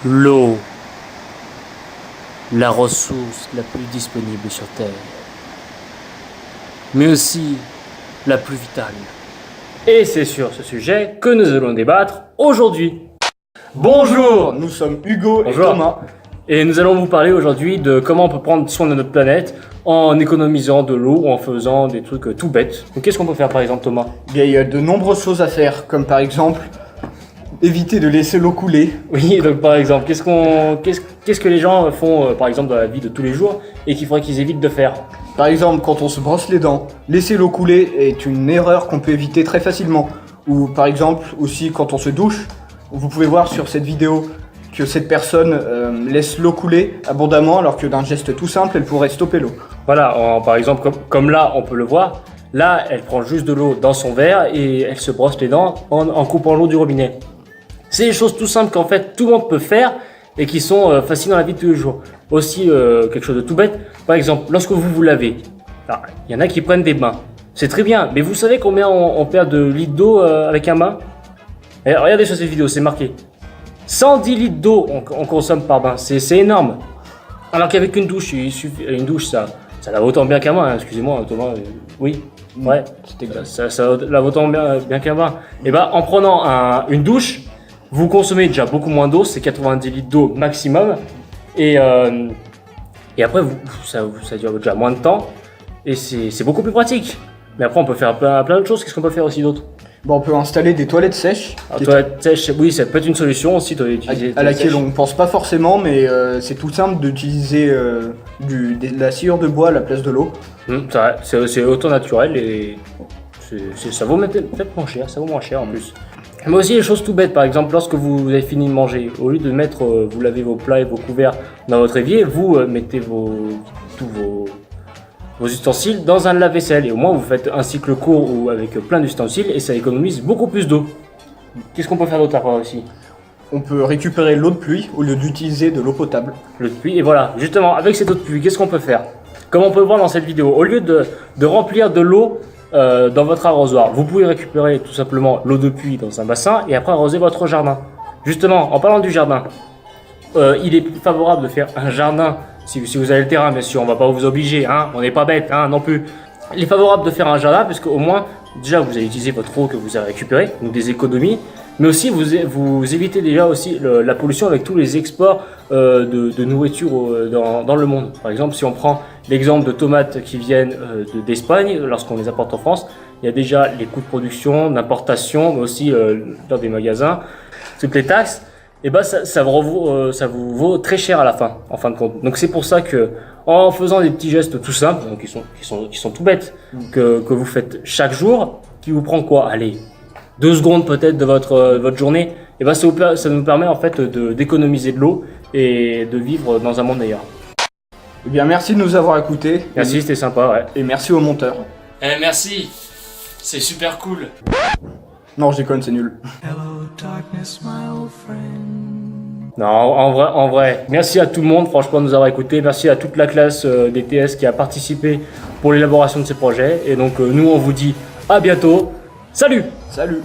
L'eau, la ressource la plus disponible sur Terre, mais aussi la plus vitale. Et c'est sur ce sujet que nous allons débattre aujourd'hui. Bonjour, nous sommes Hugo Bonjour. et Thomas. Et nous allons vous parler aujourd'hui de comment on peut prendre soin de notre planète en économisant de l'eau ou en faisant des trucs tout bêtes. Donc qu'est-ce qu'on peut faire par exemple, Thomas? Bien, il y a de nombreuses choses à faire, comme par exemple éviter de laisser l'eau couler. Oui, donc par exemple, qu'est-ce que les gens font par exemple dans la vie de tous les jours et qu'il faudrait qu'ils évitent de faire? Par exemple, quand on se brosse les dents, laisser l'eau couler est une erreur qu'on peut éviter très facilement. Ou par exemple, aussi quand on se douche, vous pouvez voir sur cette vidéo que cette personne laisse l'eau couler abondamment alors que d'un geste tout simple, elle pourrait stopper l'eau. Voilà, par exemple, comme là, on peut le voir, là, elle prend juste de l'eau dans son verre et elle se brosse les dents en coupant l'eau du robinet. C'est des choses tout simples qu'en fait tout le monde peut faire et qui sont faciles dans la vie de tous les jours. Aussi, quelque chose de tout bête, par exemple, lorsque vous vous lavez, il y en a qui prennent des bains. C'est très bien, mais vous savez combien on perd de litres d'eau avec un bain? Et regardez sur cette vidéo, c'est marqué. 110 litres d'eau on consomme par bain, c'est énorme. Alors qu'avec une douche, une douche ça lave autant bien qu'un bain, hein. Excusez-moi Thomas, oui, ouais, C'est exact. ça lave autant bien qu'un bain. Et bah en prenant une douche, vous consommez déjà beaucoup moins d'eau, c'est 90 litres d'eau maximum. Et après, ça dure déjà moins de temps et c'est beaucoup plus pratique. Mais après, on peut faire plein d'autres choses. Qu'est-ce qu'on peut faire aussi d'autre? Bon, on peut installer des toilettes sèches, Alors, toilette sèche, oui, ça peut être une solution aussi. à laquelle on pense pas forcément, mais c'est tout simple d'utiliser de la sciure de bois à la place de l'eau. C'est autant naturel et ça vaut peut-être moins cher. Ça vaut moins cher en plus. Mais aussi les choses tout bêtes, par exemple, lorsque vous avez fini de manger, au lieu de mettre, vous lavez vos plats et vos couverts dans votre évier, vous mettez tous vos ustensiles dans un lave-vaisselle. Et au moins, vous faites un cycle court ou avec plein d'ustensiles et ça économise beaucoup plus d'eau. Qu'est-ce qu'on peut faire d'autre après aussi? On peut récupérer l'eau de pluie au lieu d'utiliser de l'eau potable. L'eau de pluie. Et voilà, justement, avec cette eau de pluie, qu'est-ce qu'on peut faire? Comme on peut voir dans cette vidéo, au lieu de remplir de l'eau dans votre arrosoir, vous pouvez récupérer tout simplement l'eau de pluie dans un bassin et après arroser votre jardin. Justement, en parlant du jardin, il est plus favorable de faire un jardin, si vous avez le terrain bien sûr, on va pas vous obliger, hein, on n'est pas bête hein, non plus. Il est favorable de faire un jardin parce qu'au moins, déjà vous allez utiliser votre eau que vous avez récupérée, donc des économies, mais aussi vous évitez déjà aussi la pollution avec tous les exports de nourriture dans le monde. Par exemple, si on prend l'exemple de tomates qui viennent d'Espagne, lorsqu'on les apporte en France, il y a déjà les coûts de production, d'importation, mais aussi dans des magasins, toutes les taxes. Et ben ça vous vaut très cher à la fin, en fin de compte. Donc c'est pour ça que en faisant des petits gestes tout simples, donc qui sont tout bêtes, que vous faites chaque jour, qui vous prend quoi? Allez, 2 secondes peut-être de votre journée, et ben ça nous permet en fait d'économiser de l'eau et de vivre dans un monde meilleur. Eh bien, merci de nous avoir écoutés. Merci, c'était sympa, ouais. Et merci au monteur. Merci, c'est super cool. Non, je déconne, c'est nul. Hello, darkness, my old friend. Non, en vrai, merci à tout le monde, franchement, de nous avoir écoutés. Merci à toute la classe des TS qui a participé pour l'élaboration de ces projets. Et donc, nous, on vous dit à bientôt. Salut! Salut!